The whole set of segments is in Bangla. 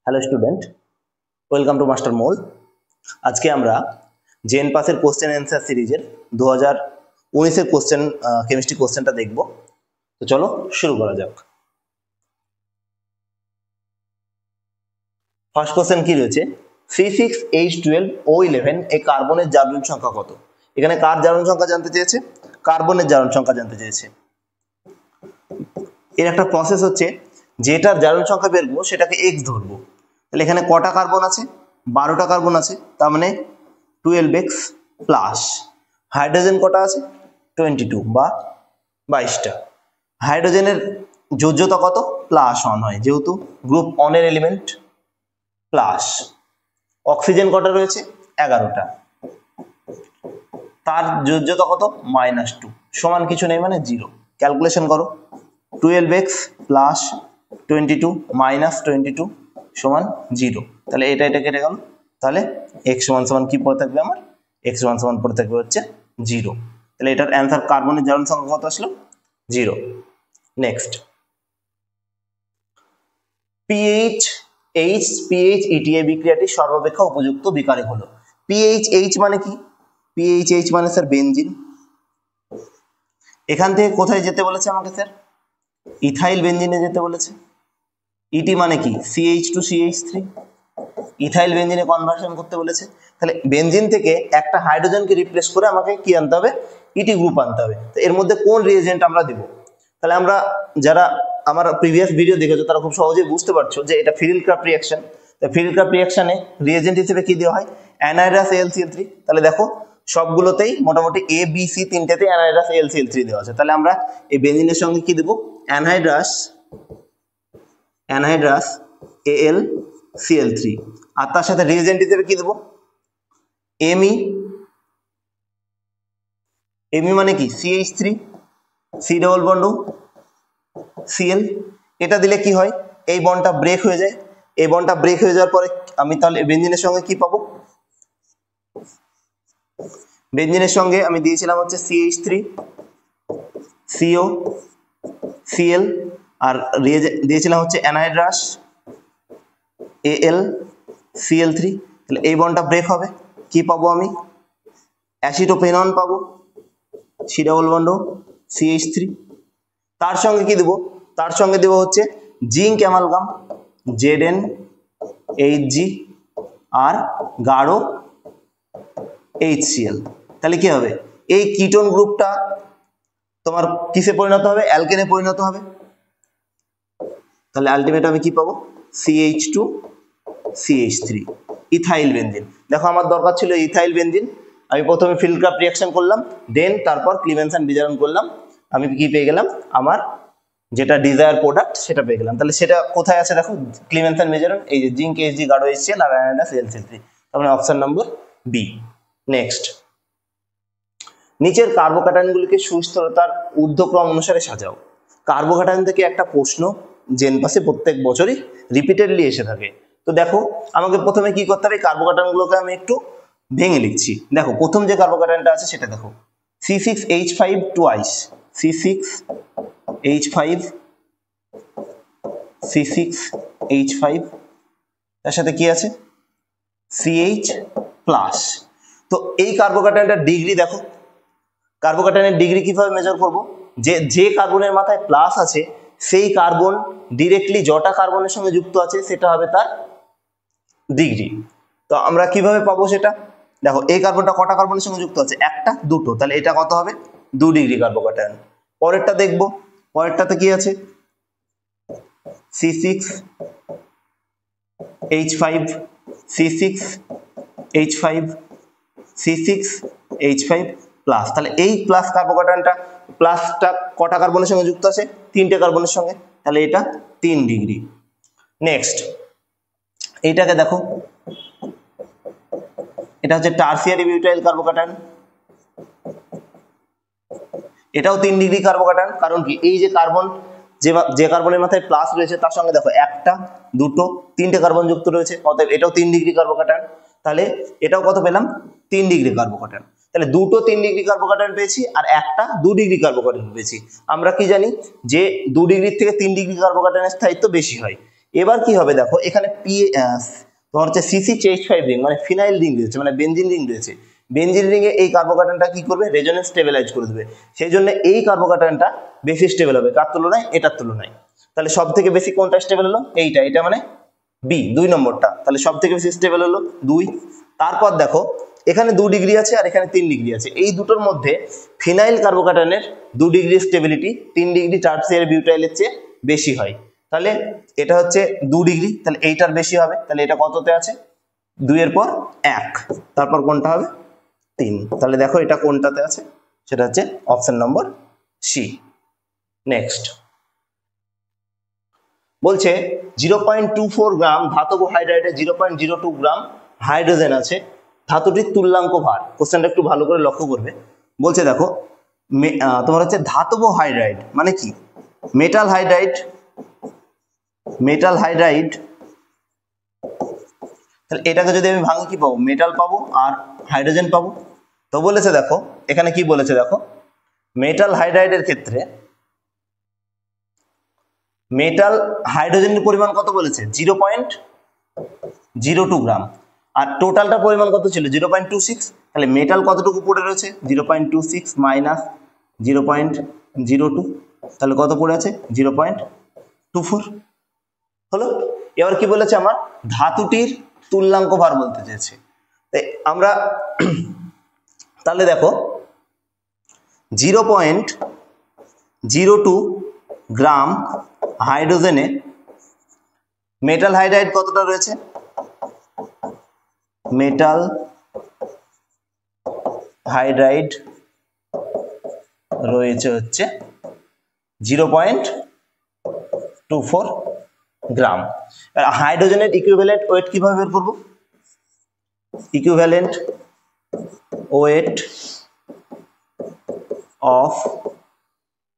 Hello student, welcome to Master Mole. আজকে আমরা জেন পাসের কোশ্চেন অ্যান্সার সিরিজের 2019-এর কোশ্চেন কেমিস্ট্রি কোশ্চেনটা দেখব। তো চলো শুরু করা যাক। ফার্স্ট কোশ্চেন কি রয়েছে, C6H12O11 এই কার্বনের জারণ সংখ্যা কত? এখানে কার জারণ সংখ্যা জানতে চেয়েছে? কার্বনের জারণ সংখ্যা জানতে চেয়েছে। এর একটা প্রসেস হচ্ছে, যেটার জারণ সংখ্যা বের করবো সেটাকে x ধরবো। তাহলে এখানে কটা কার্বন আছে? 12টা কার্বন আছে, তার মানে 12x প্লাস হাইড্রোজেন কটা আছে? 22 বা 22টা। হাইড্রোজেনের যোজ্যতা কত? +1 হয়, যেহেতু গ্রুপ 1 এর এলিমেন্ট। প্লাস অক্সিজেন কটা রয়েছে? 11টা, তার যোজ্যতা কত? -2, সমান কিছু নেই মানে 0। ক্যালকুলেশন করো, 12x প্লাস 22 মাইনাস 22 সমান 0। তাহলে এটা কেটে গেল, তাহলে x সমান কি পড়ে থাকবে আমার? x সমান পড়ে থাকবে হচ্ছে 0। তাহলে এটার অ্যান্সার কার্বনের জারণ সংখ্যা কত আসলো? 0। নেক্সট, PHH বিক্রিয়াটি সর্বাপেক্ষা উপযুক্ত বিকারক হলো। PHH মানে কি? PHH মানে স্যার বেনজিন। এখান থেকে কোথায় যেতে বলেছে আমাকে স্যার? ইথাইল বেনজিনে যেতে বলেছে। ইটি মানে কি? CH2CH3, ইথাইল বেনজিনে কনভার্সন করতে বলেছে। তাহলে বেনজিন থেকে একটা হাইড্রোজেনকে রিপ্লেস করে আমাকে কি আনতে হবে? ইটি গ্রুপ আনতে হবে। তো এর মধ্যে কোন রিএজেন্ট আমরা দেব? তাহলে আমরা যারা আমার প্রিভিয়াস ভিডিও দেখেছো তারা খুব সহজেই বুঝতে পারছো যে এটা ফিরিল-ক্রাফট রিঅ্যাকশন। তো ফিরিল-ক্রাফট রিঅ্যাকশনে রিএজেন্ট হিসেবে কি দেওয়া হয়? অ্যানাইড্রাস AlCl3। তাহলে দেখো সবগুলোতেই মোটামুটি A B C তিনটেতে অ্যানাইড্রাস AlCl3 দেওয়া আছে। তাহলে আমরা এই বেনজিনের সঙ্গে কি দেব? অ্যানাইড্রাস AlCl3, আর তার সাথে রিএজেন্ট হিসেবে কি দেবো? Me মানে কি? CH3 C double bond Cl। এটা দিলে কি হয়? এই বন্ডটা ব্রেক হয়ে যায়। এই বন্ডটা ব্রেক হয়ে যাওয়ার পরে আমি তাহলে বেনজিনের সঙ্গে কি পাবো? বেনজিনের সঙ্গে আমি দিয়েছিলাম হচ্ছে CH3 CO Cl, আর দিয়েছিলাম হচ্ছে অ্যানাইড্রাস AlCl3। তাহলে এই বন্ডটা ব্রেক হবে, কি পাবো আমি? অ্যাসিটোপেনন পাবো, C ডবল বন্ড CH3। তার সঙ্গে কি দেবো? তার সঙ্গে দেবো হচ্ছে জিঙ্ক অ্যামালগাম ZnHg আর গাঢ় HCl। তাহলে কি হবে? এই কিটোন গ্রুপটা তোমার কিসে পরিণত হবে? অ্যালকেনে পরিণত হবে। তাহলে আলটিমেট আমি কি পাবো? CH2CH3 ethyl benzene. দেখো আমার দরকার ছিল ইথাইল বেনজিন, আমি প্রথমে ফিরিল-ক্রাফট রিঅ্যাকশন করলাম, দেন তারপর ক্লিমেনসন বিজারণ করলাম। আমি কি পেয়ে গেলাম? আমার যেটা ডিজায়ার প্রোডাক্ট সেটা পেয়ে গেলাম। তাহলে সেটা কোথায় আছে দেখো? ক্লিমেনসন বিজারণ, এই যে জিঙ্ক Hg গাঢ় HCl আর অ্যানাইড্রাস AlCl3। তাহলে অপশন নম্বর বি। নেক্সট, নিচের কার্বোক্যাটায়নগুলিকে সুস্থতার ঊর্ধ্বক্রম অনুসারে সাজাও। কার্বোক্যাটায়ন থেকে একটা প্রশ্ন জেন পাসে প্রত্যেক বছরই রিপিটেডলি এসে থাকে। তো দেখো আমাকে প্রথমে কি করতে হবে? কার্বোক্যাটায়নগুলোকে আমি একটু ভেঙে লিখছি। দেখো প্রথম যে কার্বোক্যাটায়নটা আছে সেটা দেখো, C6H5 টুয়াইস, C6H5 তার সাথে কি আছে? CH plus. তো এই কার্বোক্যাটায়নটার ডিগ্রি দেখো, কার্বোক্যাটায়নের ডিগ্রি কিভাবে মেজার করব? যে কার্বনের মাথায় প্লাস আছে সেই কার্বন ডিরেক্টলি যটা কার্বনের সঙ্গে যুক্ত আছে সেটা হবে তার ডিগ্রি। তো আমরা কিভাবে পাবো সেটা? দেখো এই কার্বনটা কটা কার্বনের সঙ্গে যুক্ত আছে? একটা, দুটো, তাহলে এটা কত হবে? 2 ডিগ্রি কার্বোক্যাটায়ন। পরেরটা দেখবো, পরেরটাতে কি আছে? C6H5 C6H5 plus. তাহলে এই প্লাস কার্বোক্যাটায়নটা, প্লাসটা কটা কার্বনের সঙ্গে যুক্ত আছে? 3টে কার্বনের সঙ্গে, তাহলে এটা 3 ডিগ্রি। নেক্সট, এইটাকে দেখো, এটা হচ্ছে টারসিয়ারি বিউটাইল কার্বোক্যাটায়ন, এটাও 3 ডিগ্রি কার্বোক্যাটায়ন। কারণ কি? এই যে কার্বন, যে কার্বনের মাথায় প্লাস রয়েছে তার সঙ্গে দেখো একটা, দুটো, 3টে কার্বন যুক্ত রয়েছে, অতএব এটাও 3 ডিগ্রি কার্বোক্যাটায়ন। তাহলে এটাও কত পেলাম? 3 ডিগ্রি কার্বোক্যাটায়ন। তাহলে দুটো 3 ডিগ্রি কার্বোক্যাটায়ন পেয়েছি আর একটা 2 ডিগ্রি কার্বোক্যাটায়ন পেয়েছি। আমরা কি জানি যে 2 ডিগ্রির থেকে 3 ডিগ্রি কার্বোক্যাটায়নের স্থায়িত্ব বেশি হয়, এবার কি হবে দেখো, এখানে তোমার হচ্ছে CC CH5 রিং মানে ফিনাইল রিং রয়েছে, মানে বেনজিন রিং রয়েছে। বেনজিন রিং এ এই কার্বোকাটায়নটা কি করবে, রেজোনেন্স স্টেবিলাইজ করে দেবে। সেই জন্য এই কার্বোকাটায়নটা বেশি স্টেবল হবে কার তুলনায়, এটার তুলনায়। তাহলে সব থেকে বেশি কোনটা স্টেবল হলো, এটা মানে বি 2 নম্বরটা। তাহলে সব থেকে বেশি স্টেবল হলো 2। তারপর দেখো এখানে 2 ডিগ্রি আছে আর এখানে 3 ডিগ্রি আছে। এই দুটোর মধ্যে ফিনাইল কার্বোকাটায়নের 2 ডিগ্রি স্টেবিলিটি 3 ডিগ্রি টার্সিয়ারি বিউটাইলের চেয়ে বেশি হয়। তাহলে এটা হচ্ছে 2 ডিগ্রি, তাহলে এইটার বেশি হবে। তাহলে এটা কততে আছে, 2 এর পর 1, তারপর কোনটা হবে 3। তাহলে দেখো এটা কোনটাতে আছে, সেটা হচ্ছে অপশন নম্বর সি। নেক্সট বলছে 0.24 গ্রাম ধাতব হাইড্রাইডে 0.02 গ্রাম হাইড্রোজেন আছে, ধাতুটির তুল্যাঙ্ক ভার। কোশ্চেনটা একটু ভালো করে লক্ষ্য করবে। বলছে দেখো তোমার হচ্ছে ধাতব হাইড্রাইড মানে কি, মেটাল হাইড্রাইড, তাহলে এটাকে যদি আমি ভাঙি কি পাবো, মেটাল পাবো আর হাইড্রোজেন পাবো। তো বলেছে দেখো এখানে কি বলেছে, দেখো মেটাল হাইড্রাইডের ক্ষেত্রে মেটাল হাইড্রোজেনের পরিমাণ কত বলেছে, 0.02 গ্রাম, আর টোটালটার পরিমাণ কত ছিল 0.26। তাহলে মেটাল কতটুকু পড়ে রয়েছে, 0.26 মাইনাস 0.02, তাহলে কত পড়ে আছে 0.24 হলো। এবার কি বলেছে, আমার ধাতুটির তুল্যাঙ্ক ভার বলতে চেয়েছে। আমরা তাহলে দেখো 0.02 গ্রাম হাইড্রোজেনে মেটাল হাইড্রাইড কতটা রয়েছে, মেটাল হাইড্রাইড রয়েছে হচ্ছে 0.24 গ্রাম। হাইড্রোজেনের ইকুইভ্যালেন্ট ওয়েট কিভাবে বের করব, ইকুইভ্যালেন্ট ওয়েট অফ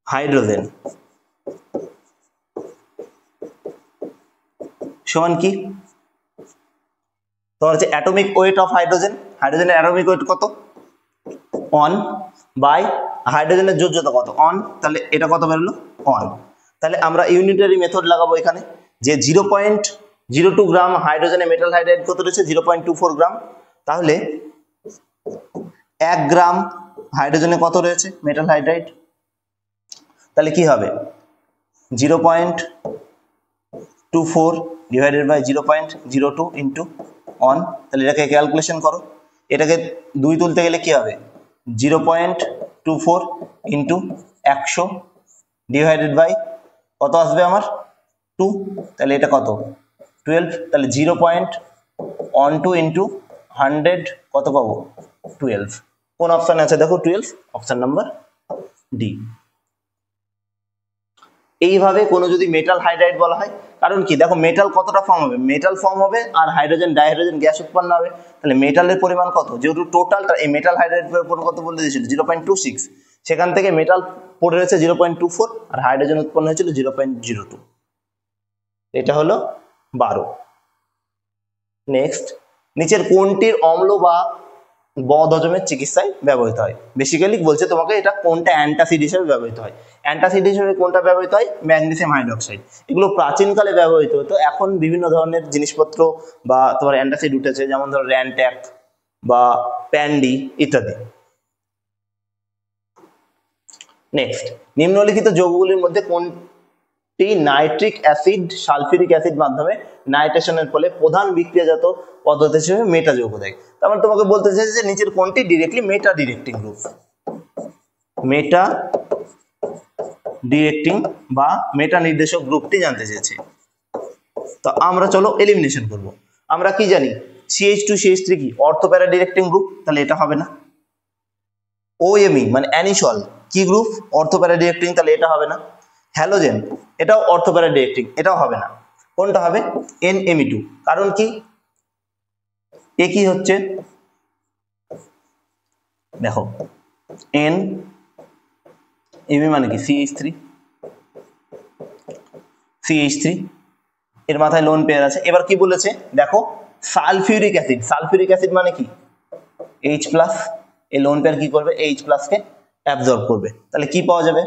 হাইড্রোজেন সমান কি, তোমার হচ্ছে অ্যাটমিক ওয়েট অফ হাইড্রোজেন, হাইড্রোজেনের অ্যাটমিক ওয়েট কত 1 বাই হাইড্রোজেনের যোজ্যতা কত 1, তাহলে এটা কত বেরোলো 1। তাহলে আমরা ইউনিটারি মেথড লাগাবো এখানে, যে 0.02 গ্রাম হাইড্রোজেনে মেটাল হাইড্রাইড কত রয়েছে 0.24 গ্রাম, তাহলে 1 গ্রাম হাইড্রোজেনে কত রয়েছে মেটাল হাইড্রাইড, তাহলে কি হবে 0.24 ডিভাইডেড বাই 0.02 ইন্টু 1। তাহলে এটাকে ক্যালকুলেশন করো, এটাকে 2 তুলতে গেলে কি হবে 0.24 ইন্টু 100 ডিভাইডেড বাই কত আসবে আমার 2, তাহলে এটা কত 12, তাহলে 0.12 ইন্টু 100 কত পাবো 12। কোন অপশন আছে দেখো 12, অপশন নাম্বার ডি। এইভাবে কোনো যদি মেটাল হাইড্রাইড বলা হয়, কারণ কি দেখো মেটাল কতটা ফর্ম হবে, মেটাল ফর্ম হবে আর হাইড্রোজেন ডাইহাইড্রোজেন গ্যাস উৎপন্ন হবে। তাহলে মেটালের পরিমাণ কত, যেহেতু টোটালটা এই মেটাল হাইড্রাইডের পরিমাণ কত বলে দিয়েছিল 0.26, সেখান থেকে মেটাল পড়ে রয়েছে 0.24 আর হাইড্রোজেন উৎপন্ন হয়েছিল 0.02, এটা হলো 12। নেক্সট, নিচের কোনটির অম্ল বা বদহজমের চিকিৎসায় ব্যবহৃত হয়, বেসিক্যালি বলছে তোমাকে এটা কোনটা অ্যান্টাসিড হিসেবে ব্যবহৃত হয়। অ্যান্টাসিড হিসেবে কোনটা ব্যবহৃত হয়, ম্যাগনেসিয়াম হাইড্রোক্সাইড। এগুলো প্রাচীনকালে ব্যবহৃত হতো, এখন বিভিন্ন ধরনের জিনিসপত্র বা তোমার অ্যান্টাসিড উঠেছে, যেমন ধরো র্যানট্যাক বা প্যান্ডি ইত্যাদি। নেক্সট, নিম্নলিখিত যৌগগুলির মধ্যে কোনটি নাইট্রিক অ্যাসিড সালফিউরিক অ্যাসিড মাধ্যমে নাইট্রেশনের ফলে প্রধান বিক্রিয়াজাত পদ্ধতি হিসেবে মেটা যৌগ দেয়। তার মানে তোমাকে বলতে চাইছে যে নিচের কোনটি ডিরেক্টলি মেটা ডিরেক্টিং গ্রুপ, মেটা ডিরেক্টিং বা মেটা নির্দেশক গ্রুপটি জানতে চেয়েছে। তো আমরা চলো এলিমিনেশন করব। আমরা কি জানি CH2CH3 কি অর্থোপ্যারা ডিরেক্টিং গ্রুপ, তাহলে এটা হবে না। OMe মানে অ্যানিসল কি গ্রুপ, অর্থোপ্যারা ডিরেক্টিং, তাহলে এটা হবে না। হ্যালোজেন এটাও অর্থোপ্যারা ডিরেক্টিং, এটাও হবে না। কোনটা হবে NMe2, কারণ কি এ কি হচ্ছে দেখো NMe মানে কি CH3 এর মাথায় লোন পেয়ার আছে। এবার কি বলেছে দেখো সালফিউরিক অ্যাসিড, সালফিউরিক অ্যাসিড মানে কি H+, এই লোন পেয়ার কি করবে H+ কে অ্যাবজর্ব করবে, তাহলে কি পাওয়া যাবে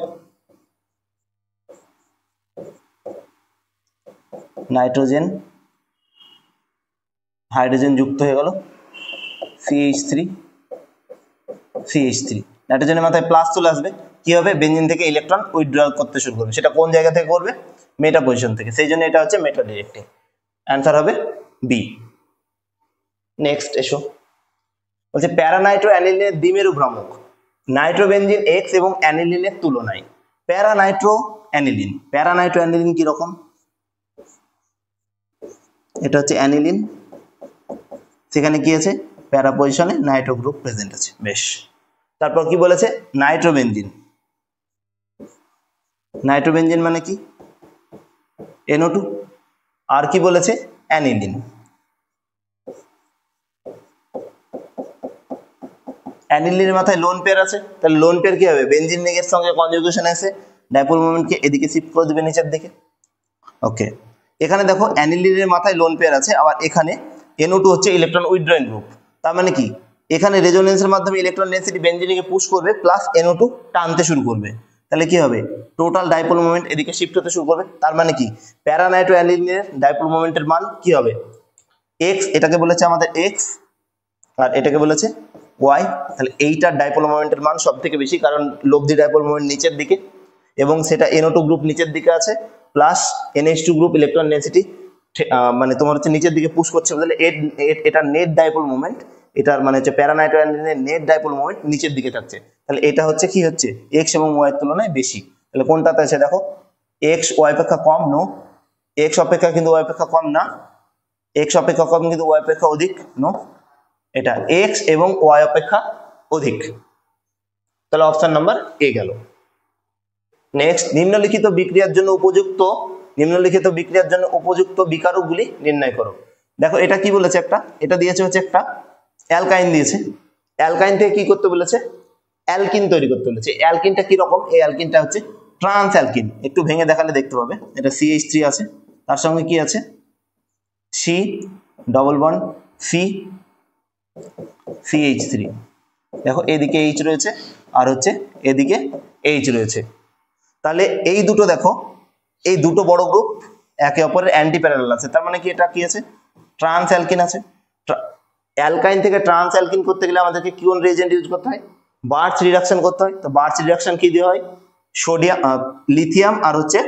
নাইট্রোজেন হাইড্রোজেন যুক্ত হয়ে গেল CH3 CH3, নাইট্রোজেনের মাথায় প্লাস চলে আসবে, কি হবে বেঞ্জিন থেকে ইলেকট্রন উইথড্রল করতে শুরু করবে। সেটা কোন জায়গা থেকে করবে? মেটা পজিশন থেকে, সেই জন্য এটা হচ্ছে মেটা ডিরেক্টিভ। অ্যান্সার হবে বি। নেক্সট এসো, বলছে প্যারানাইট্রো অ্যানিলিনের দ্বিমেরু ভ্রামক নাইট্রোবেনজিন এক্স এবং অ্যানিলিনের তুলনায়। প্যারানাইট্রো অ্যানিলিন কি রকম? এটা হচ্ছে অ্যানিলিন, সেখানে কি আছে প্যারা পজিশনে নাইট্রো গ্রুপ প্রেজেন্ট আছে। বেশ, তারপর কি বলেছে নাইট্রোবেনজিন মানে কি NO2, আর কি বলেছে অ্যানিলিন। অ্যানিলিনের মাথায় লোন পেয়ার আছে, তাহলে লোন পেয়ার কি হবে বেনজিন রিংয়ের সঙ্গে কনজুগেশন আছে, ডাইপোল মোমেন্টকে এদিকে শিফট করে দেবে নিচের দিকে। ওকে, এখানে দেখো অ্যানিলিনের মাথায় লোন পেয়ার আছে, আবার এখানে NO2 হচ্ছে ইলেকট্রন উইথড্রয়িং গ্রুপ। তার মানে কি এখানে রেজোনেন্সের মাধ্যমে ইলেকট্রন ডেনসিটি বেনজিনকে পুশ করবে প্লাস NO2 টানতে শুরু করবে, তাহলে কি হবে টোটাল ডাইপোল মোমেন্ট এদিকে শিফট হতে শুরু করবে। তার মানে কি প্যারানাইট্রো অ্যানিলিনের ডাইপোল মোমেন্টের মান কি হবে x, এটাকে বলেছে আমাদের x আর এটাকে বলেছে y, তাহলে এইটার ডাইপোল মোমেন্টের মান সব থেকে বেশি, কারণ লব্ধি ডাইপোল মোমেন্ট নিচের দিকে এবং সেটা NO2 গ্রুপ নিচের দিকে আছে plus NH2 group electron density মানে তোমার হচ্ছে নিচের দিকে পুশ করছে, তাহলে এটা নেট ডাইপোল মোমেন্ট, এটার মানে হচ্ছে প্যারানাইট্রো অ্যানিলিনের নেট ডাইপোল মোমেন্ট নিচের দিকে থাকছে, তাহলে এটা হচ্ছে কি হচ্ছে x এবং y এর তুলনায় বেশি। তাহলে কোনটাতে আছে দেখো x y অপেক্ষা কম, নো, x অপেক্ষা কিন্তু y অপেক্ষা কম না, x অপেক্ষা কম কিন্তু y অপেক্ষা অধিক, নো, এটা x এবং y অপেক্ষা অধিক, তাহলে অপশন নাম্বার এ গেল। নেক্সট, নিম্নলিখিত বিক্রিয়ার জন্য উপযুক্ত বিকারকগুলি নির্ণয় করো। দেখো এটা কি বলেছে, এটা দিয়েছে হচ্ছে একটা অ্যালকাইন দিয়েছে, অ্যালকাইন থেকে কি করতে বলেছে অ্যালকিন তৈরি করতে বলেছে। অ্যালকিনটা কি রকম? এই অ্যালকিনটা হচ্ছে ট্রান্স অ্যালকিন, একটু ভেঙে দেখালে দেখতে পাবে, এটা CH3 আছে, তার সঙ্গে কি আছে C ডবল বন্ড CH3, দেখো এদিকে H রয়েছে আর হচ্ছে এদিকে H রয়েছে, তাহলে এই দুটো দেখো এই দুটো বড় গ্রুপ একে অপরের অ্যান্টি প্যারালাল আছে, তার মানে কি এটা কি আছে ট্রান্স অ্যালকিন আছে। অ্যালকাইন থেকে ট্রান্স অ্যালকিন করতে গেলে আমাদেরকে কোন রিএজেন্ট ইউজ করতে হয়? বার্চ রিডাকশন করতে হয়। তো বার্চ রিডাকশন কি দিয়ে হয়? লিথিয়াম আর হচ্ছে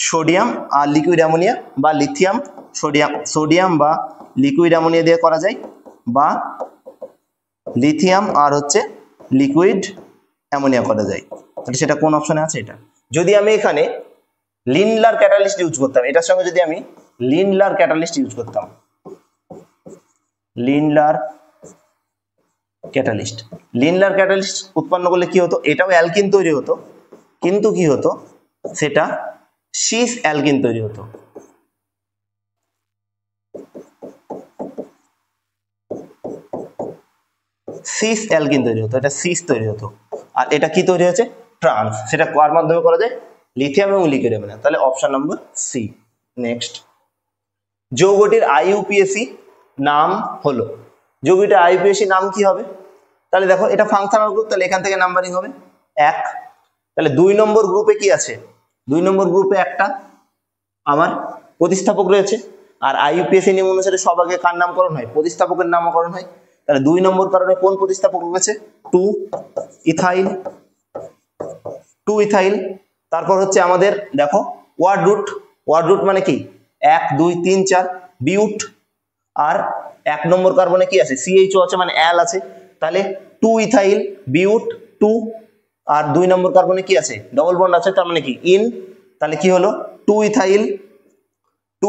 সোডিয়াম আর লিকুইড অ্যামোনিয়া, বা লিথিয়াম সোডিয়াম বা লিকুইড অ্যামোনিয়া দিয়ে করা যায়, বা লিথিয়াম আর হচ্ছে লিকুইড অ্যামোনিয়া করা যায়। তাহলে সেটা কোন অপশনে আছে? এটা যদি আমি এখানে লিন্ডলার ক্যাটালিস্ট ইউজ করতাম, এটার সঙ্গে যদি আমি লিন্ডলার ক্যাটালিস্ট ইউজ করতাম, লিন্ডলার ক্যাটালিস্ট উৎপন্ন করলে কি হতো? এটাও অ্যালকিন তৈরি হতো, কিন্তু কি হতো সেটা সিস অ্যালকিন তৈরি হতো। সিস অ্যালকিন তৈরি হতো, এটা সিস তৈরি হতো, আর এটা কি তৈরি হচ্ছে ট্রান্স, সেটা কার মাধ্যমে করা যায়? লিথিয়াম এবং লিকুইড অ্যামোনিয়া, তাহলে অপশন নম্বর সি। নেক্সট, যৌগটির আইইউপিএসি নাম হলো, যৌগটির আইইউপিএসি নাম কি হবে? তাহলে দেখো এটা ফাংশনাল গ্রুপ, তাহলে এখান থেকে নাম্বারিং হবে 1, তাহলে 2 নম্বর গ্রুপে কি আছে? 2 নম্বর গ্রুপে একটা আমার প্রতিস্থাপক রয়েছে, আর আইইউপিএসি নিয়ম অনুসারে সব আগে কার নামকরণ হয়? প্রতিস্থাপকের নামকরণ হয়। তাহলে 2 নম্বর কারণে কোন প্রতিস্থাপক রয়েছে? 2 ইথাইল। তারপর হচ্ছে আমাদের দেখো ওয়ার্ড রুট মানে কি 1 2 3 4 বিউট, আর 1 নম্বর কার্বনে কি আছে? CHO আছে, মানে অ্যাল আছে, তাহলে 2 ইথাইল বিউট 2, আর 2 নম্বর কার্বনে কি আছে? ডবল বন্ড আছে, তার মানে কি ইন, তাহলে কি হলো 2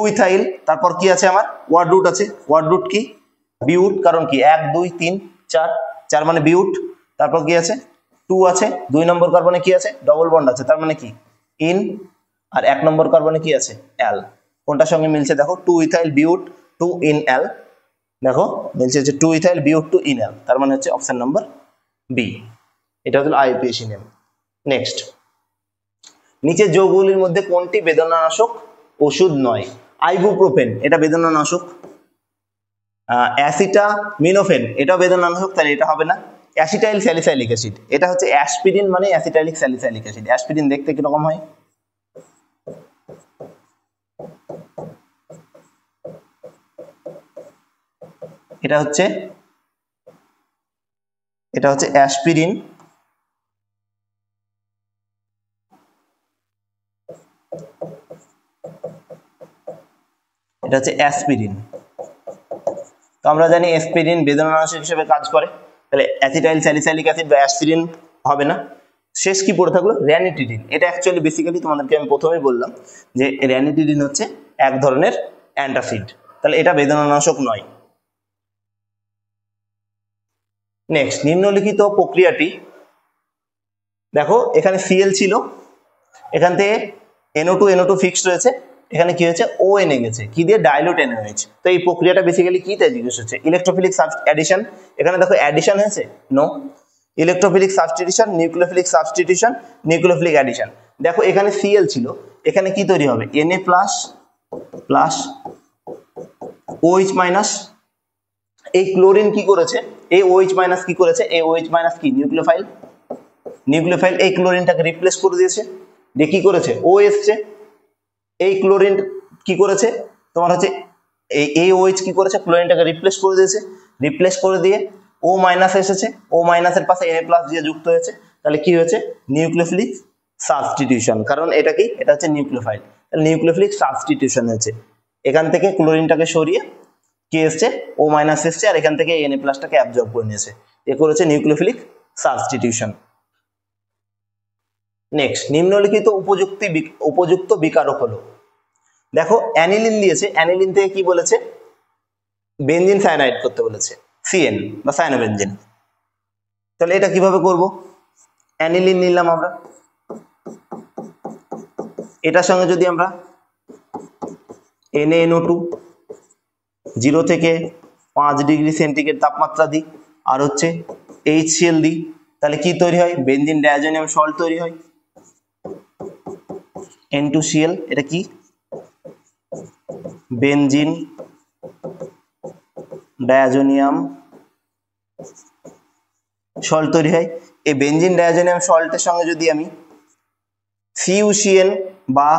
ইথাইল। তারপর কি আছে আমার? ওয়ার্ড রুট আছে, ওয়ার্ড রুট কি বিউট, কারণ কি 1 2 3 4 মানে বিউট। তারপর কি আছে? 2 আছে, 2 নম্বর কার্বনে কি আছে? ডবল বন্ড আছে, তার মানে কি ইন, আর 1 নম্বর কার্বনে কি আছে? অ্যাল। কোনটার সঙ্গে মিলছে দেখো? 2 ইথাইল বিউট 2 ইন অ্যাল, দেখো মিলছে হচ্ছে 2 ইথাইল বিউট 2 ইন অ্যাল, তার মানে হচ্ছে অপশন নাম্বার বি। এটা হলো আইইউপিএসি নেম। নেক্সট, নিচের যৌগগুলির মধ্যে কোনটি বেদনানাশক ওষুধ নয়? আইবুপ্রোফেন এটা বেদনানাশক, অ্যাসিটামিনোফেন এটা বেদনানাশক, তাহলে এটা হবে না। অ্যাসিটাইল স্যালিসাইলিক অ্যাসিড এটা হচ্ছে অ্যাসপিরিন, মানে অ্যাসিটাইলিক স্যালিসাইলিক অ্যাসিড। অ্যাসপিরিন দেখতে কিরকম হয়? এটা হচ্ছে অ্যাসপিরিন, এটা হচ্ছে অ্যাসপিরিন। তো আমরা জানি অ্যাসপিরিন বেদনানাশক হিসেবে কাজ করে, তাহলে অ্যাসিটাইল স্যালিসাইলিক অ্যাসিড বা অ্যাসপিরিন হবে না। শেষ কি পড়ে থাকলো? র্যানিটিডিন। এটা অ্যাকচুয়ালি বেসিক্যালি তোমাদেরকে আমি প্রথমেই বললাম যে র্যানিটিডিন হচ্ছে এক ধরনের অ্যান্টাসিড, তাহলে এটা বেদনানাশক নয়। নেক্সট, নিম্নলিখিত প্রক্রিয়াটি, দেখো এখানে সিএল ছিল, এখান থেকে NO2 ফিক্সড রয়েছে, এখানে কি হয়েছে ONA গেছে, কি দিয়ে? Dilute NaOH। তো এই প্রক্রিয়াটা বেসিক্যালি কি তে জিজ্ঞেস হচ্ছে? Electrophilic addition. এখানে দেখো অ্যাডিশন হয়েছে? No. Electrophilic substitution, nucleophilic substitution, nucleophilic addition. দেখো এখানে সিএল ছিল, এখানে কি তৈরি হবে? Na plus plus OH minus. এই ক্লোরিন কি করেছে? এই OH মাইনাস কি করেছে? এই OH মাইনাস কি? নিউক্লিওফাইল। নিউক্লিওফাইল এই ক্লোরিনটাকে রিপ্লেস করে দিয়েছে, দিয়ে কি করেছে? ও এসছে। এই ক্লোরিন কি করেছে? তোমার হচ্ছে এই OH কি করেছে? ক্লোরিনটাকে রিপ্লেস করে দিয়েছে, রিপ্লেস করে দিয়ে O মাইনাস এসেছে, O মাইনাসের পাশে Na প্লাস দিয়ে যুক্ত হয়েছে, তাহলে কি হয়েছে? Nucleophilic substitution. কারণ এটা কি? এটা হচ্ছে নিউক্লিওফাইল, তাহলে নিউক্লিওফিলিক সাবস্টিটিউশন হয়েছে। এখান থেকে ক্লোরিনটাকে সরিয়ে কি এসছে? O মাইনাস এসছে, আর এখান থেকে Na প্লাসটাকে অ্যাবজর্ব করে নিয়েছে, এ করেছে নিউক্লিওফিলিক সাবস্টিটিউশন। নেক্সট, নিম্নলিখিত উপযুক্ত বিকারক হলো। দেখো অ্যানিলিন দিয়েছে, অ্যানিলিন থেকে কি বলেছে? বেনজিন সায়ানাইড করতে বলেছে, CN বা সায়ানোবেনজিন। তাহলে এটা কিভাবে করব? অ্যানিলিন নিলাম আমরা, এটার সঙ্গে যদি আমরা NaNO2 0 থেকে 5 ডিগ্রি সেন্টিগ্রেড তাপমাত্রা দিই, আর হচ্ছে HCl দিই, তাহলে কি তৈরি হয়? বেনজিন ডায়াজোনিয়াম সল্ট তৈরি হয়, N2Cl। এটা কি? বেনজিন ডায়াজোনিয়াম সল্ট তৈরি হয়। এই বেনজিন ডায়াজোনিয়াম সল্টের সঙ্গে যদি আমি CuCN বা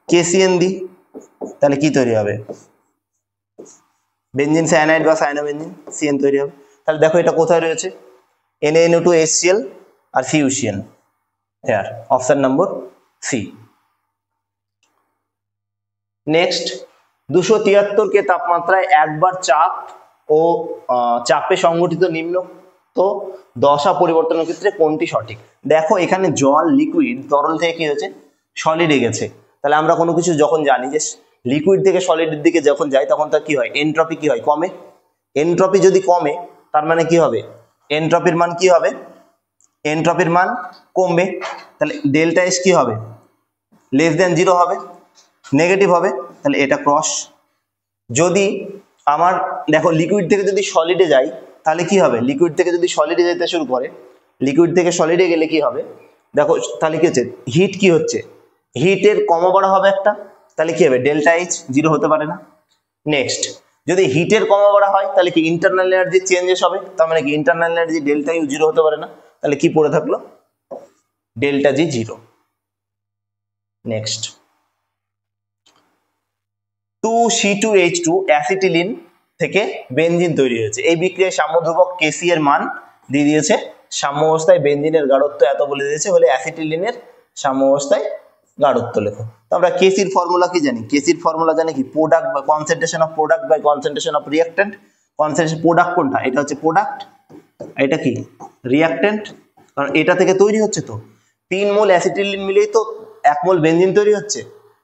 KCN দিই, তাহলে কি তৈরি হবে? বেনজিন সায়ানাইড বা সায়ানোবেনজিন, CN তৈরি হবে। তাহলে দেখো এটা কোথায় রয়েছে? NaNO2 HCl আর CuCN, here option number C। Next, 273 K তাপমাত্রায় একবার চাপ ও চাপে সংঘটিত নিম্নোক্ত দশা পরিবর্তনের ক্ষেত্রে কোনটি সঠিক? দেখো এখানে জল লিকুইড তরল থেকে কি হয়েছে? সলিডে গেছে। তাহলে আমরা কোনো কিছু যখন জানি যে লিকুইড থেকে সলিডের দিকে যখন যাই, তখন তার কি হয়? এনট্রপি কি হয়? কমে। এনট্রপি যদি কমে, তার মানে কি হবে? এনট্রপির মান কি হবে? এনট্রপির মান কমবে, তাহলে ডেল্টা এস কি হবে? লেস দেন 0 হবে, নেগেটিভ হবে, তাহলে এটা ক্রস। যদি আমার দেখো লিকুইড থেকে যদি সলিডে যাই, তাহলে কি হবে? লিকুইড থেকে যদি সলিডে যেতে শুরু করে, লিকুইড থেকে সলিডে গেলে কি হবে? দেখো তাহলে কি হচ্ছে? হিট কি হচ্ছে? হিটের কমা বাড়া হবে একটা, তাহলে কি হবে? ডেল্টা এইচ 0 হতে পারে না। নেক্সট, যদি হিটের কমা বাড়া হয়, তাহলে কি ইন্টারনাল এনার্জি চেঞ্জেস হবে, তার মানে কি ইন্টারনাল এনার্জি ডেল্টা ইউ 0 হতে পারে না, তাহলে কি পড়ে থাকলো? ডেল্টা জি 0। নেক্সট, 2C2H2 অ্যাসিটিলিন থেকে বেনজিন তৈরি হয়েছে। এই বিক্রিয়ায় সাম্য ধ্রুবক Kc এর মান দিয়ে দিয়েছে। সাম্য অবস্থায় বেনজিনের গাঢ়ত্ব এত বলে দিয়েছে, হলে অ্যাসিটিলিনের সাম্য অবস্থায় গাঢ়ত্ব লেখো। তো আমরা Kcর ফর্মুলা কি জানি? Kcর ফর্মুলা জানি কি? প্রোডাক্ট বা concentration of product by concentration of reactant. Concentration product কোনটা? এটা হচ্ছে প্রোডাক্ট, এটা কি? রিঅ্যাক্ট্যান্ট। কারণ এটা থেকে তৈরি হচ্ছে, তো 3 মোল অ্যাসিটিলিন মিলেই তো 1 মোল বেনজিন তৈরি হচ্ছে,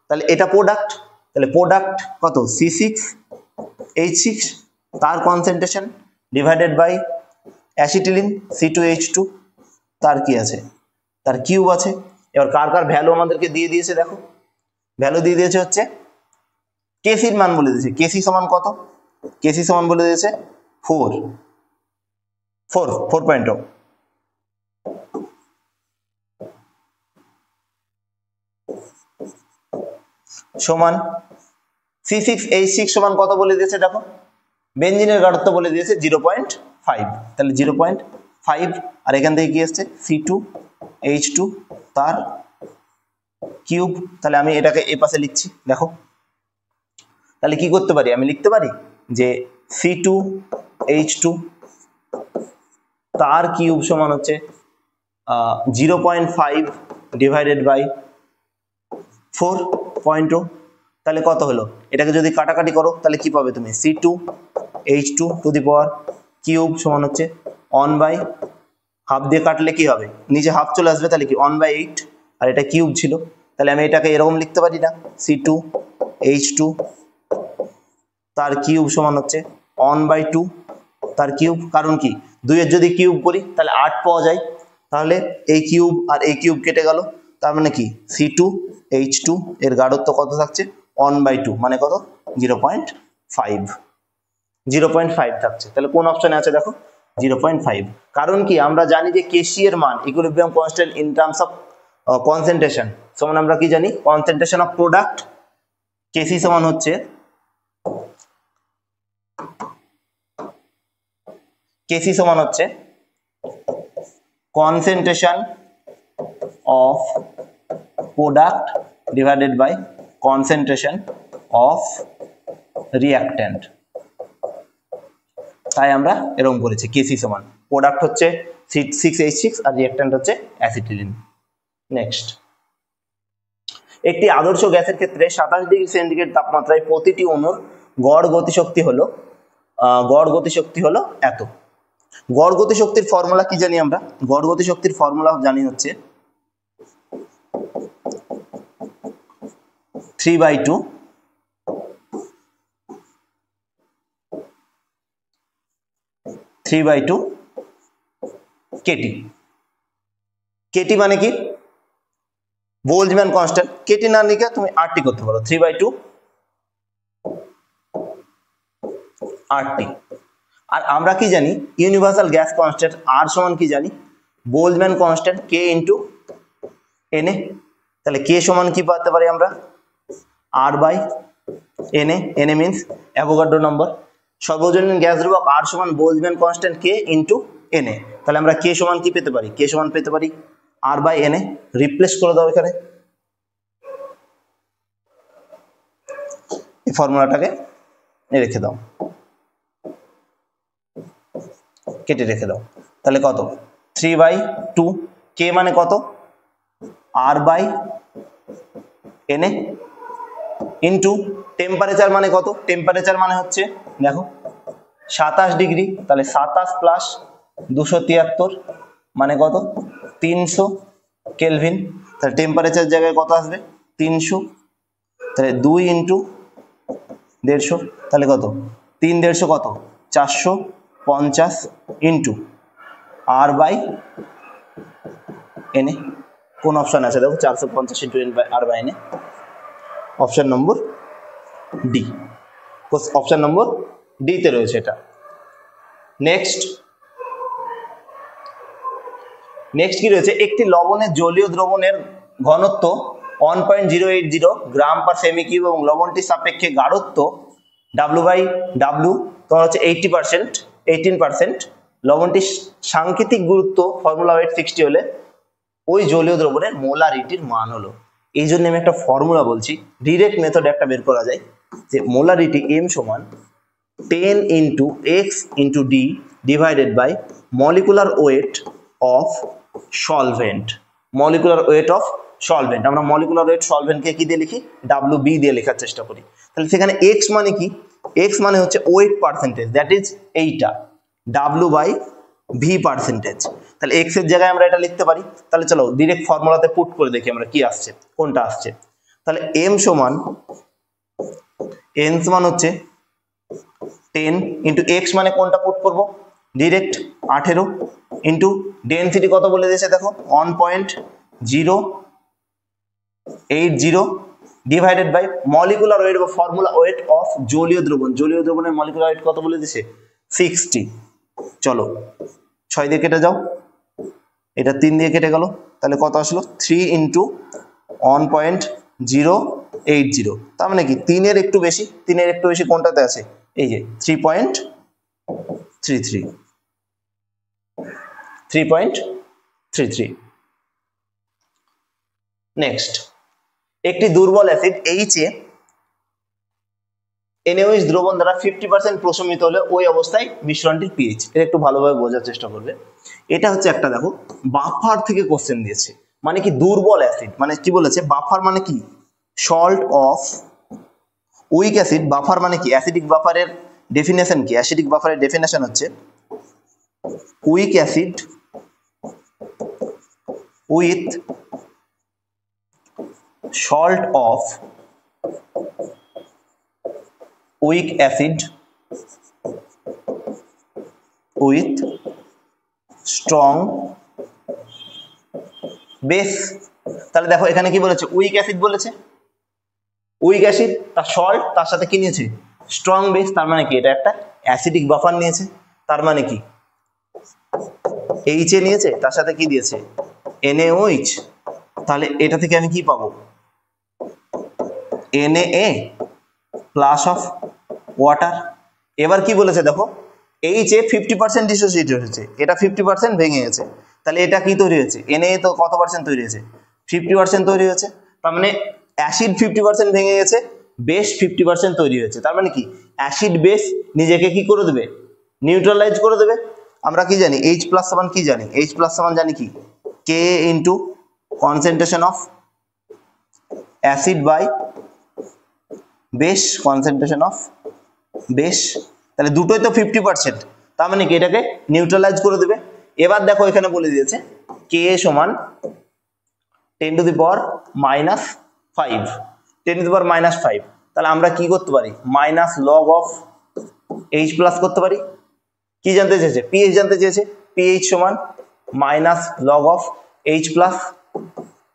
তাহলে এটা প্রোডাক্ট। তাহলে প্রোডাক্ট কত? C6H6, তার concentration divided by acetylene C2H2, তার কি আছে? তার কিউব আছে। এবার কার কার ভ্যালু আমাদেরকে দিয়ে দিয়েছে, দেখো ভ্যালু দিয়ে দিয়েছে হচ্ছে Kcর মান বলে দিয়েছে। Kc সমান কত? Kc সমান বলে দিয়েছে 4.0। সমান C6H6 সমান কত বলে দিয়েছে? দেখো বেনজিনের গাঢ়ত্ব বলে দিয়েছে 0.5, তাহলে 0.5, আর এখান থেকে কি আসছে? C2H2 তার কিউব। তাহলে আমি এটাকে এ পাশে লিখছি, দেখো তাহলে কি করতে পারি? আমি লিখতে পারি যে C2H2 তার কিউব সমান হচ্ছে 0.5 ডিভাইডেড বাই 4.0। তাহলে কত হলো? এটাকে যদি কাটাকাটি করো তাহলে কি পাবে তুমি? C2H2 two the power cube সমান হচ্ছে 1/, হাফ দিয়ে কাটলে কি হবে? নিচে হাফ চলে আসবে, তাহলে কি 1/8, আর এটা কিউব ছিল, তাহলে আমি এটাকে এরকম লিখতে পারি না, C2H2 তার কিউব সমান হচ্ছে 1/2 তার কিউব। কারণ কি, 2 এর যদি কিউব করি তাহলে 8 পাওয়া যায়, তাহলে এই কিউব আর এই কিউব কেটে গেল, তার মানে কি C2H2 এর গাঢ়ত্ব কত থাকছে? 1/2, মানে কত? 0.5 থাকছে। তাহলে কোন অপশনে আছে দেখো? 0.5। কারণ কি, আমরা জানি যে কেসি এর মান equilibrium constant in terms of concentration সমান আমরা কি জানি? Concentration of product. কেসি সমান হচ্ছে concentration of product divided by concentration of reactant. তাই আমরা এরকম করেছি, কেসি সমান, প্রোডাক্ট হচ্ছে C6H6 আর রিঅ্যাক্ট্যান্ট হচ্ছে অ্যাসিটিলিন। নেক্সট, একটি আদর্শ গ্যাসের ক্ষেত্রে 27 ডিগ্রি সেন্টিগ্রেড তাপমাত্রায় প্রতিটি অণুর গড় গতিশক্তি হলো এত। গড় গতিশক্তির ফর্মুলা কি জানি আমরা? গড় গতিশক্তির ফর্মুলা জানি হচ্ছে 3/2 কেটি। কেটি মানে কি? Boltzmann constant. কেটি না লিখে তুমি আরটি করতে পারো, 3/2 আরটি। আর আমরা কি জানি? ইউনিভার্সাল গ্যাস কনস্ট্যান্ট আর সমান কি জানি? Boltzmann constant K into Na। তাহলে K সমান কি পাতে পারি আমরা? R/Na। Na মিন্স অ্যাভোগাড্রো নম্বর। সর্বজনীন গ্যাস ধ্রুবক আর সমান Boltzmann constant K into Na। তাহলে আমরা K সমান কি পেতে পারি? K সমান পেতে পারি R/Na। রিপ্লেস করে দাও এখানে, এই ফর্মুলাটাকে রেখে দাও, কেটে রেখে দাও। তাহলে কত? 3/2। K মানে কত? R/Na ইন্টু টেম্পারেচার মানে কত? টেম্পারেচার মানে হচ্ছে দেখো 27 ডিগ্রি, তাহলে 27 প্লাস 273 মানে কত? 300 কেলভিন। তাহলে টেম্পারেচার জায়গায় কত আসবে? 300। তাহলে 2 ইন্টু 150, তাহলে কত? 3 150 কত? 450 ইন্টু R/Na। কোন অপশন আছে দেখো? 450 into R/Na। Option number D. Option number D তে রয়েছে এটা। নেক্সট কি রয়েছে? একটি লবণের জলীয় দ্রবণের ঘনত্ব 1.080 গ্রাম পার সেমি কিউব এবং লবণটির সাপেক্ষে গাঢ়ত্ব W/W তোমার হচ্ছে 18%। লবণটির সাংকেতিক গুরুত্ব ফর্মুলা ওয়েট 60 হলে ওই জলীয় দ্রবণের মোলারিটির মান হলো। এই জন্য আমি একটা ফর্মুলা বলছি, ডিরেক্ট মেথডে একটা বের করা যায় যে মোলারিটি M সমান 10 into X into D divided by molecular weight of solvent. Molecular weight of solvent, আমরা মলিকুলার ওয়েট সলভেন্টকে কি দিয়ে লিখি? WB দিয়ে লেখার চেষ্টা করি। তাহলে সেখানে X মানে কি? X মানে হচ্ছে ওয়েট পার্সেন্টেজ, দ্যাট ইজ এইটা, W/V পার্সেন্টেজ। তাহলে X এর জায়গায় আমরা এটা লিখতে পারি। তাহলে চলো ডিরেক্ট ফর্মুলাতে পুট করে দেখি আমরা কি আসছে, কোনটা আসছে। তাহলে M সমান N সমান হচ্ছে 10 ইন্টু X মানে কোনটা পুট করব? ডিরেক্ট 18 ইন্টু ডেনসিটি কত বলে দিয়েছে দেখো? 1.080 ডিভাইডেড বাই মলিকুলার ওয়েট বা ফর্মুলা ওয়েট অফ জলীয় দ্রবণ। জলীয় দ্রবণের মলিকুলার ওয়েট কত বলে দিয়েছে? 60। চলো 6 দিয়ে কেটে যাও, এটা 3 দিয়ে কেটে গেল, তাহলে কত আসলো? 3 ইন্টু 1.080। তার মানে কি 3 এর একটু বেশি। 3 এর একটু বেশি কোনটাতে আছে? এই যে 3.33। নেক্সট, একটি দুর্বল অ্যাসিড H এ NaOH দ্রবণ দ্বারা 50% প্রশমিত হলে ওই অবস্থায় মিশ্রণটির পিএইচ, এটা একটু ভালোভাবে বোঝার চেষ্টা করবে। এটা হচ্ছে একটা দেখো বাফার থেকে কোশ্চেন দিয়েছে, মানে কি দুর্বল অ্যাসিড, মানে কি বলেছে বাফার মানে কি salt of week acid. Buffer মানে কি অ্যাসিডিক বাফারের ডেফিনেশন কি, অ্যাসিডিক বাফারের ডেফিনেশন হচ্ছে week acid with salt of week acid with strong base. তাহলে দেখো এখানে কি বলেছে উইক অ্যাসিড বলেছে, উইক অ্যাসিড তার সল্ট তার সাথে কি নিয়েছে স্ট্রং বেস, তার মানে কি এটা একটা অ্যাসিডিক বাফার নিয়েছে, তার মানে কি এইচ এ নিয়েছে তার সাথে কি দিয়েছে NaOH, তাহলে এটা থেকে আমি কি পাবো Na প্লাস অফ ওয়াটার। এবার কি বলেছে দেখো এইচ এ 50% ডিসোসিয়েট হয়েছে, এটা 50% ভেঙে গেছে, তাহলে এটা কি তৈরি হয়েছে Na তো কত পার্সেন্ট তৈরি হয়েছে 50% তৈরি হয়েছে, তার মানে অ্যাসিড 50% ভেঙে গেছে, বেস 50% তৈরি হয়েছে, তার মানে কি অ্যাসিড বেস নিজেকে কি করে দেবে নিউট্রালাইজ করে দেবে। আমরা কি জানি H+ সমান কি জানি, H+ সমান জানি কি K into concentration of acid by base, concentration of base, তাহলে দুটোই তো 50%, তার মানে কি এটাকে নিউট্রালাইজ করে দেবে। এবার দেখো এখানে বলে দিয়েছে K সমান 10 to the power -5, 10 to the power -5, তাহলে আমরা কি করতে পারি মাইনাস লগ অফ H+ করতে পারি। কি জানতে চেয়েছে পিএইচ জানতে চেয়েছে, পিএইচ সমান মাইনাস লগ অফ H+,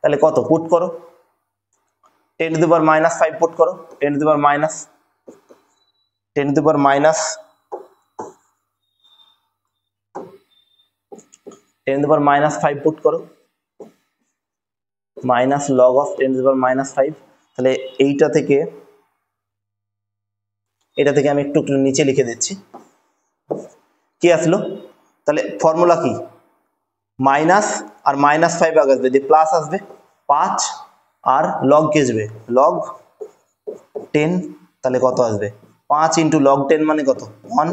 তাহলে কত পুট করো 10 টু দি পাওয়ার -5 পুট করো, 10 to the power -10 to the power -5 put করো, minus log of 10 to the power -5, তাহলে এটা থেকে আমি একটু নিচে লিখে দিচ্ছি কি আসলো, তাহলে ফর্মুলা কি মাইনাস আর -5 আগে আসবে দিয়ে প্লাস আসবে 5 আর লগ কি আসবে লগ 10, তাহলে কত আসবে 5 ইন্টু লগ 10 মানে কত 1,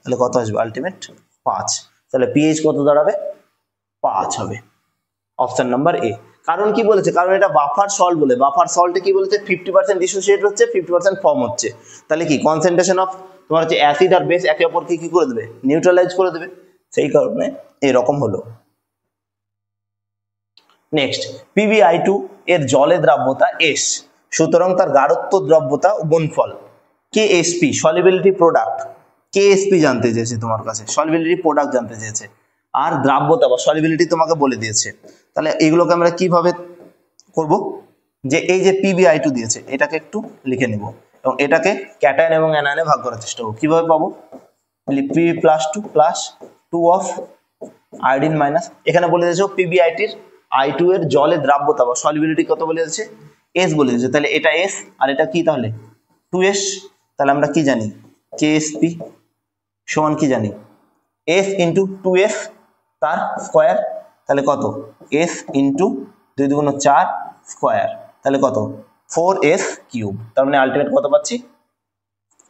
তাহলে কত আসবে আলটিমেট 5, তাহলে পিএইচ কত দাঁড়াবে 5 হবে, অপশন নাম্বার এ। কারণ কি বলেছে, কারণ এটা বাফার সল্ট বলে, বাফার সল্টে কি বলেছে 50% ডিসোসিয়েট হচ্ছে 50% ফর্ম হচ্ছে, তাহলে কি কনসেন্ট্রেশন অফ তোমার হচ্ছে অ্যাসিড আর বেস একে অপরকে কি করে দেবে নিউট্রালাইজ করে দেবে, সেই কারণে এরকম হলো। নেক্সট PbI2 এর জলে দ্রাব্যতা S, সুতরাং তার গাঢ়ত্ব দ্রব্যতা ও গুণফল Ksp সলিবিলিটি প্রোডাক্ট, Ksp জানতে চেয়েছে তোমার কাছে, সলিবিলিটি প্রোডাক্ট জানতে চেয়েছে, আর দ্রাব্যতা বা সলিবিলিটি তোমাকে বলে দিয়েছে। তাহলে এগুলোকে আমরা কিভাবে করব, যে এই যে PbI2 দিয়েছে এটাকে একটু লিখে নেব এবং এটাকে ক্যাটায়ন এবং অ্যানায়নে ভাগ করার চেষ্টা করব। কিভাবে পাবো Pb+2 plus 2 of iodine minus, এখানে বলে দিয়েছে PbI2 এর জলে দ্রাব্যতা বা সলিবিলিটি কত বলে দিয়েছে S বলে দিয়েছে, তাহলে এটা S আর এটা কি তাহলে 2S, তাহলে আমরা কি জানি Ksp সমান কি জানি S ইন্টু 2S তার স্কোয়ার, তাহলে কত S ইন্টু 2 × 4 স্কোয়ার, তাহলে কত 4S কিউব, তার মানে আলটিমেট কত পাচ্ছি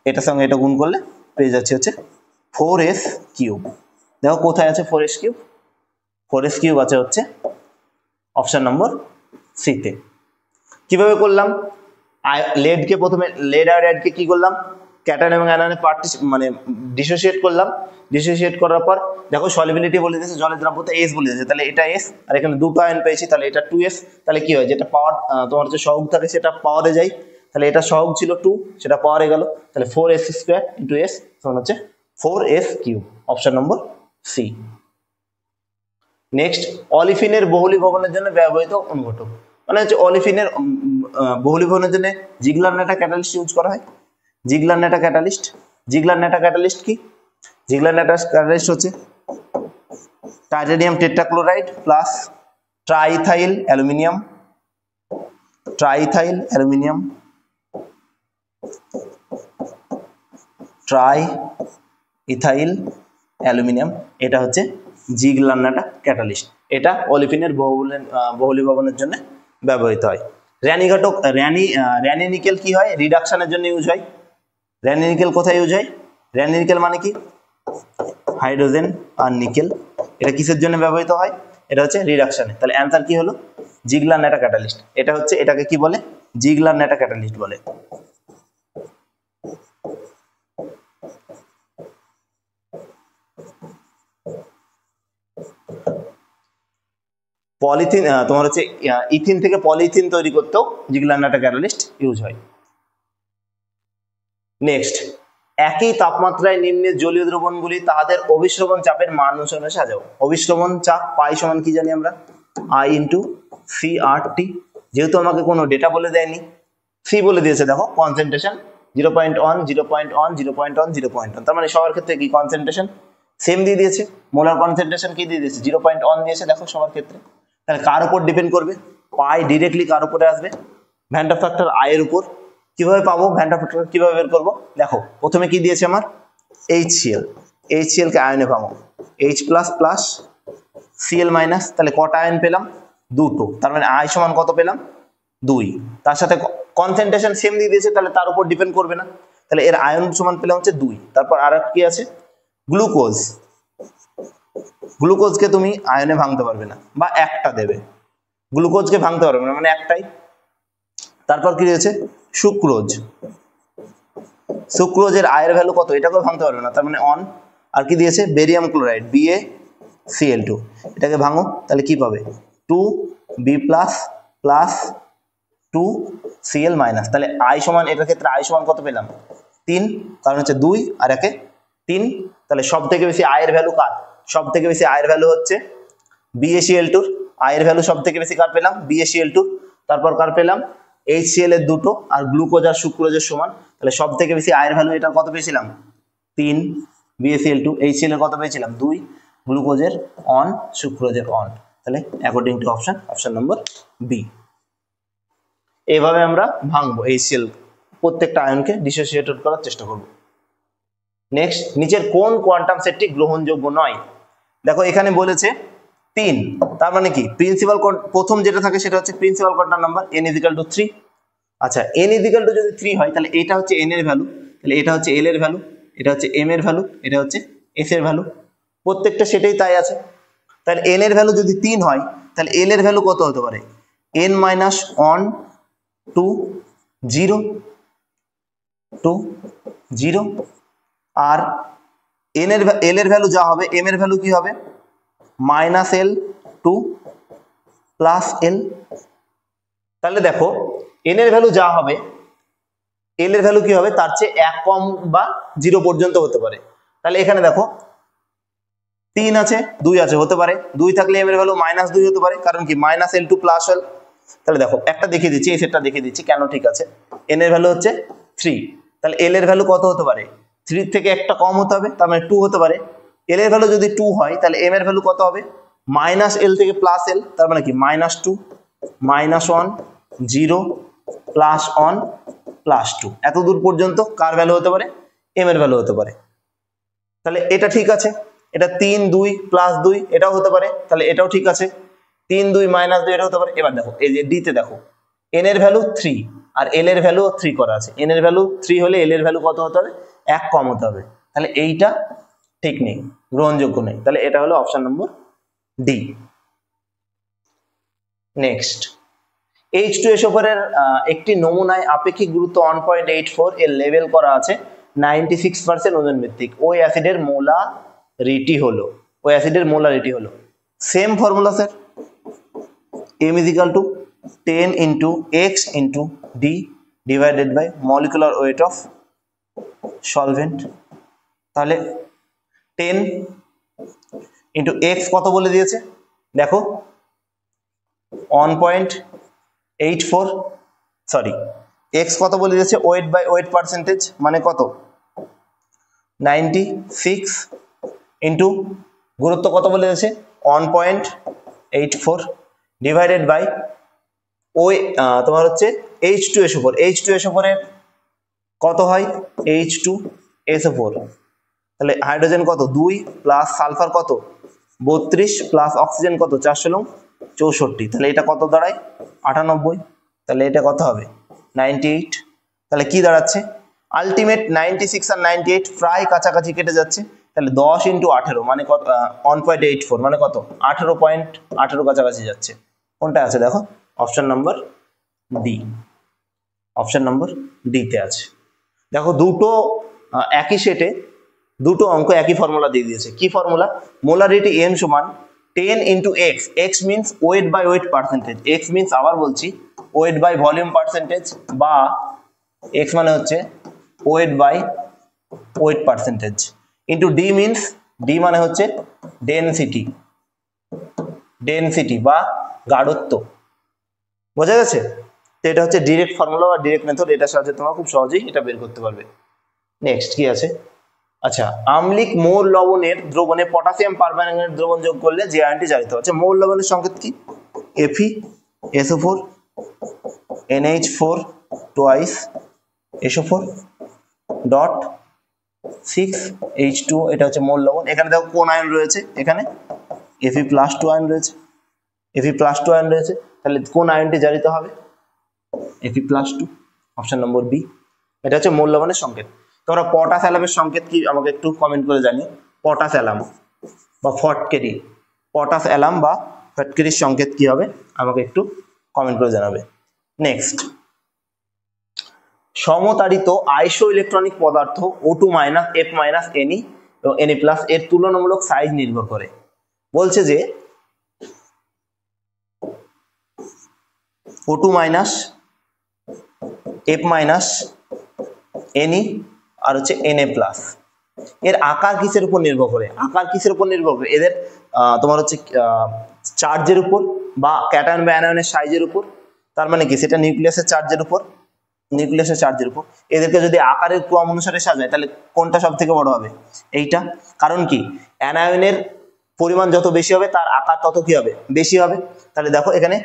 এটার সঙ্গে এটা গুণ করলে পেয়ে যাচ্ছে হচ্ছে 4S কিউব। দেখো কোথায় আছে 4S কিউব, 4S কিউব আছে হচ্ছে অপশন নম্বর সি তে। কিভাবে করলাম, লেডকে প্রথমে লেড আর অ্যাডকে কি করলাম ক্যাটায়ন এবং অ্যানায়নে মানে ডিসোসিয়েট করলাম, ডিসোসিয়েট করার পর দেখো সলিবিলিটি বলে দিয়েছে জলের দ্রাব্যতা S বলে দিয়েছে, তাহলে এটা S আর এখানে দুটো আয়ন পেয়েছি তাহলে এটা 2S, তাহলে কি হয় যেটা পাওয়ার তোমার যে সহগ থাকে সেটা পাওয়ারে যায়, তাহলে এটা সহগ ছিল 2 সেটা পাওয়ারে গেল, তাহলে 4S² ইন্টু S সমান হচ্ছে 4S cube, option number C. Next অলিফিনের বহুলীভবনের জন্য ব্যবহৃত অনুঘটক, মানে হচ্ছে অলিফিনের বহুলীভবনের জন্য জিগলার-ন্যাটা ক্যাটালিস্ট ইউজ করা হয়। জিগলার-ন্যাটা ক্যাটালিস্ট, জিগলার-ন্যাটা ক্যাটালিস্ট কি, জিগলার-ন্যাটা ক্যাটালিস্ট হচ্ছে titanium tetrachloride plus triethyl aluminium, triethyl aluminium, triethyl aluminium, এটা হচ্ছে জিগলার-ন্যাটা ক্যাটালিস্ট, এটা অলিফিনের বহুলীভবনের জন্য ব্যবহৃত হয়। র্যানি ঘটক র্যানি নিকেল কি হয় রিডাকশনের জন্য ইউজ হয়, র্যানি নিকেল কোথায় ইউজ হয়? র্যানি নিকেল মানে কি? হাইড্রোজেন আর নিকেল, এটা কিসের জন্য ব্যবহৃত হয়? এটা হচ্ছে রিডাকশনে। তাহলে অ্যান্সার কি হলো? জিগলার-ন্যাটা ক্যাটালিস্ট। এটা হচ্ছে, এটাকে কি বলে? জিগলার-ন্যাটা ক্যাটালিস্ট বলে। পলিথিন, তোমার হচ্ছে ইথিন থেকে পলিথিন তৈরি করতেও জিগলার-ন্যাটা ক্যাটালিস্ট ইউজ হয়। নেক্সট, একই তাপমাত্রায় নিম্নের জলীয় দ্রবণগুলি তাদের অভিশ্রবণ চাপের মান অনুসারে সাজাও। অভিশ্রবণ চাপ পাই সমান কি জানি আমরা? I into CRT। যেহেতু আমাকে কোনো ডেটা বলে দেয়নি, সি বলে দিয়েছে, দেখো কনসেন্ট্রেশন 0.1 0.1 0.1 0.1, তার মানে সবার ক্ষেত্রে কি কনসেন্ট্রেশন সেম দিয়ে দিয়েছে। মোলার কনসেন্ট্রেশন কি দিয়ে দিয়েছে? 0.1 দিয়েছে, দেখো সবার ক্ষেত্রে। তাহলে কার উপর ডিপেন্ড করবে? পাই ডিরেক্টলি কার উপরে আসবে? ভ্যান ডার ফ্যাক্টর আই এর উপর। কিভাবে পাবো ভ্যান ডার ফ্যাক্টর, কিভাবে বের করবো? দেখো প্রথমে কি দিয়েছে আমার? HCl। HCl কে আয়নে ভাঙো, H plus plus Cl minus, তাহলে কটা আয়ন পেলাম? দুটো। তার মানে আই সমান কত পেলাম? 2। তার সাথে কনসেন্ট্রেশন সেম দিয়ে দিয়েছে, তাহলে তার উপর ডিপেন্ড করবে না। তাহলে এর আয়ন সমান পেলাম হচ্ছে 2। তারপর আর কি আছে? গ্লুকোজ। গ্লুকোজকে তুমি আয়নে ভাঙতে পারবে না, বা একটা দেবে, গ্লুকোজকে ভাঙতে পারবে না, মানে একটাই। তারপর কি দিয়েছে? সুক্রোজ। সুক্রোজের আয়ের ভ্যালু কত? এটাকেও ভাঙতে পারবে না, তার মানে অন। আর কি দিয়েছে? Barium chloride, BaCl2। এটাকে ভাঙো, তাহলে কি পাবে? 2B plus plus 2Cl minus. তাহলে আই সমান, এটার ক্ষেত্রে আই সমান কত পেলাম? 3, কারণ হচ্ছে 2 আর একে 3। তাহলে সব থেকে বেশি আয়ের ভ্যালু কার? সব থেকে বেশি আয়ের ভ্যালু হচ্ছে BaCl2। আয়ের ভ্যালু সব থেকে বেশি কার পেলাম? BaCl2। তারপর কার পেলাম? HCl এর দুটো, আর গ্লুকোজ আর সুক্রোজের সমান। তাহলে সব থেকে বেশি আয়ের ভ্যালু এটা কত পেয়েছিলাম? 3 BaCl2। HCl এর কত পেয়েছিলাম? 2। গ্লুকোজের অন, সুক্রোজের অন। তাহলে according to option number B. এভাবে আমরা ভাঙবো HCl, প্রত্যেকটা আয়নকে ডিসোসিয়েট করার চেষ্টা করব। নেক্সট, নিচের কোন কোয়ান্টাম সেটটি গ্রহণযোগ্য নয়? দেখো এখানে বলেছে 3, তার মানে কি? প্রিন্সিপাল প্রথম যেটা থাকে সেটা হচ্ছে প্রিন্সিপাল কোয়ান্টাম নাম্বার n = 3। আচ্ছা, n = যদি 3 হয়, তাহলে এটা হচ্ছে n এর ভ্যালু, তাহলে এটা হচ্ছে l এর ভ্যালু, এটা হচ্ছে m এর ভ্যালু, এটা হচ্ছে s এর ভ্যালু। প্রত্যেকটা সেটাই তাই আছে। তাহলে n এর ভ্যালু যদি 3 হয়, তাহলে l এর ভ্যালু কত হতে পারে? n - 1 2 0 2 0। আর l এর ভ্যালু যা হবে, m এর ভ্যালু কি হবে? -l 2 plus l। তাহলে দেখো n এর ভ্যালু যা হবে, l এর ভ্যালু কি হবে? তার চেয়ে 1 কম বা 0 পর্যন্ত হতে পারে। তাহলে এখানে দেখো 3 আছে, 2 আছে, হতে পারে 2 থাকলে m এর ভ্যালু -2 হতে পারে, কারণ কি -l2 প্লাস l। তাহলে দেখো একটা দেখিয়ে দিচ্ছি, এই সেটটা দেখিয়ে দিচ্ছি কেন ঠিক আছে। n এর ভ্যালু হচ্ছে 3, তাহলে l এর ভ্যালু কত হতে পারে? 3 থেকে একটা কম হতে হবে, তার মানে 2 হতে পারে। l এর ভ্যালু যদি 2 হয়, তাহলে m এর ভ্যালু কত হবে? -l থেকে প্লাস l, তার মানে কি -2 -1 0 প্লাস 1 প্লাস 2। এত দূর পর্যন্ত কার ভ্যালু হতে পারে? m এর ভ্যালু হতে পারে। তাহলে এটা ঠিক আছে। এটা 3 2 প্লাস 2 এটাও হতে পারে, তাহলে এটাও ঠিক আছে। 3 2 -2 এটা হতে পারে। এবার দেখো এই যে ডি তে দেখো n এর ভ্যালু 3 আর l এর ভ্যালু 3 করা আছে। n এর ভ্যালু 3 হলে l এর ভ্যালু কত হতে হবে? 1 কম হতে হবে। তাহলে এইটা ঠিক নেই, গ্রহণযোগ্য নেই। তাহলে এটা হলো option number D. Next, H2SO4 এর একটি নমুনায় আপেক্ষিক গুরুত্ব 1.84 এর লেভেল করা আছে 96% ওজন ভিত্তিক। ওই অ্যাসিডের মোলারিটি হলো, same formula sir, m = 10 × x × d divided by molecular weight of solvent. তাহলে 10 × x কত বলে দিয়েছে? দেখো 1.84, সরি x কত বলে দিয়েছে? ওয়েট বাই ওয়েট পার্সেন্টেজ, মানে কত? 96 ইন্টু গুরুত্ব কত বলে দিয়েছে? 1.84 ডিভাইডেড বাই ওই তোমার হচ্ছে H2SO4। H2SO4 এর কত হয়? H2SO4, তাহলে হাইড্রোজেন কত? 2 প্লাস সালফার কত? 32 প্লাস অক্সিজেন কত? 464। তাহলে এটা কত দাঁড়ায়? 98। তাহলে এটা কত হবে? 98। তাহলে কি দাঁড়াচ্ছে? আলটিমেট 96 আর 98 প্রায় কাছাকাছি কেটে যাচ্ছে, তাহলে 10 ইন্টু 18 মানে কত, 1.84 মানে কত, 18.18 কাছাকাছি যাচ্ছে। কোনটা আছে দেখো, option number D, option number D তে আছে। দেখো দুটো একই সেটে দুটো অঙ্ক একই ফর্মুলা দিয়ে দিয়েছে। কি ফর্মুলা? মোলারিটি n সমান 10 into X, X means weight by weight percentage, X means আবার বলছি ওয়েট বাই ভলিউম পার্সেন্টেজ, বা এক্স মানে হচ্ছে weight by weight percentage, into D means, D মানে হচ্ছে ডেনসিটি, ডেনসিটি বা গাঢ়ত্ব। বোঝা গেছে? তো এটা হচ্ছে ডিরেক্ট ফর্মুলা বা ডিরেক্ট মেথড, এটার সাহায্যে তোমরা খুব সহজেই এটা বের করতে পারবে। নেক্সট কি আছে? আচ্ছা, আম্লিক মৌল লবণের দ্রবণে পটাশিয়াম পারম্যাঙ্গানেট দ্রবণ যোগ করলে যে আয়নটি জারিত হয়। আচ্ছা, মৌল লবণের সংকেত কি? Fe, SO4, NH4 twice SO4 dot 6H2, এটা হচ্ছে মৌল লবণ। এখানে দেখো কোন আয়ন রয়েছে, এখানে Fe+2 আয়ন রয়েছে, Fe+2 আয়ন রয়েছে, তাহলে কোন আয়নটি জারিত হবে? Fe+2, option number B. এটা হচ্ছে মৌল লবণের সংকেত। তোমরা পটাশ অ্যালামের সংকেত কি আমাকে একটু কমেন্ট করে জানিও। পটাশ অ্যালাম বা ফটকেরি, পটাশ অ্যালাম বা ফটকেরির সংকেত কি হবে আমাকে একটু কমেন্ট করে জানাবে। নেক্সট, সমতাড়িত আইসো ইলেকট্রনিক পদার্থ O2 minus F minus Ne এবং Na প্লাস এর তুলনামূলক সাইজ নির্ভর করে। বলছে যে O2 minus F minus Ne আর হচ্ছে Na প্লাস, এর আকার কিসের উপর নির্ভর করে? আকার কিসের উপর নির্ভর করে? এদের তোমার হচ্ছে চার্জের উপর বা ক্যাটায়ন বা অ্যানায়নের সাইজের উপর। তার মানে কি? সেটা নিউক্লিয়াসের চার্জের উপর, নিউক্লিয়াসের চার্জের উপর। এদেরকে যদি আকারের ক্রম অনুসারে সাজায় তাহলে কোনটা সব থেকে বড় হবে? এইটা। কারণ কি? অ্যানায়নের পরিমাণ যত বেশি হবে তার আকার তত কি হবে? বেশি হবে। তাহলে দেখো এখানে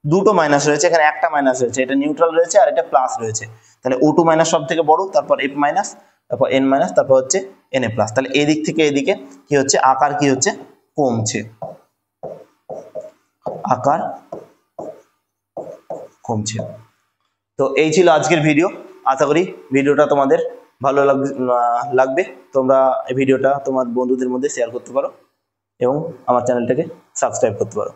দুটো মাইনাস রয়েছে, এখানে একটা মাইনাস রয়েছে, এটা নিউট্রাল রয়েছে আর এটা প্লাস রয়েছে। তাহলে O2 মাইনাস সব থেকে বড়, তারপর F মাইনাস, তারপর N মাইনাস, তারপর হচ্ছে Na প্লাস। তাহলে এদিক থেকে এদিকে কি হচ্ছে? আকার কি হচ্ছে? কমছে, আকার কমছে। তো এই ছিল আজকের ভিডিও। আশা করি ভিডিওটা তোমাদের ভালো লাগবে। তোমরা এই ভিডিওটা তোমার বন্ধুদের মধ্যে শেয়ার করতে পারো এবং আমার চ্যানেলটাকে সাবস্ক্রাইব করতে পারো।